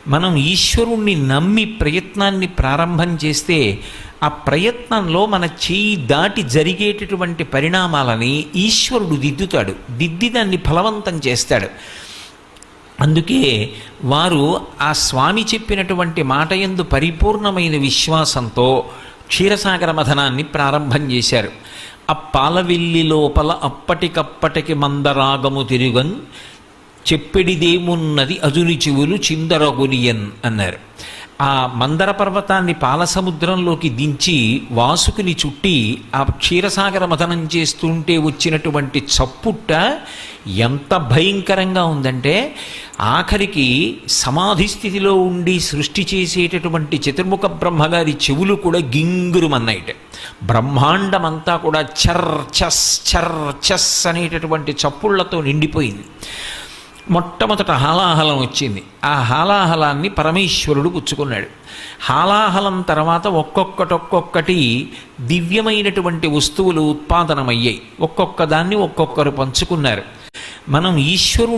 మనం ఈశ్వరుణ్ణి నమ్మి ప్రయత్నాన్ని ప్రారంభం చేస్తే ఆ ప్రయత్నంలో మన చేయి దాటి జరిగేటటువంటి పరిణామాలని ఈశ్వరుడు దిద్దుతాడు, దిద్ది దాన్ని ఫలవంతం చేస్తాడు. అందుకే వారు ఆ స్వామి చెప్పినటువంటి మాట యందు పరిపూర్ణమైన విశ్వాసంతో క్షీరసాగర మథనాన్ని ప్రారంభం చేశారు. ఆ పాలవెల్లి లోపల అప్పటికప్పటికి మందరాగము తిరుగన్ చెప్పెడిదేమున్నది అజుని చెవులు చిందరగునియన్ అన్నారు. ఆ మందర పర్వతాన్ని పాలసముద్రంలోకి దించి వాసుకుని చుట్టి ఆ క్షీరసాగర మథనం చేస్తుంటే వచ్చినటువంటి చప్పుట్ట ఎంత భయంకరంగా ఉందంటే ఆఖరికి సమాధి స్థితిలో ఉండి సృష్టి చేసేటటువంటి చతుర్ముఖ బ్రహ్మగారి చెవులు కూడా గింగురుమన్నాయిట. బ్రహ్మాండమంతా కూడా చర్ చస్ అనేటటువంటి చప్పుళ్లతో నిండిపోయింది. మొట్టమొదట హాలాహలం వచ్చింది. ఆ హాలాహలాన్ని పరమేశ్వరుడు పుచ్చుకున్నాడు. హాలాహలం తర్వాత ఒక్కొక్కటి దివ్యమైనటువంటి వస్తువులు ఉత్పాదనమయ్యాయి. ఒక్కొక్క దాన్ని ఒక్కొక్కరు పంచుకున్నారు. మనం ఈశ్వరుడు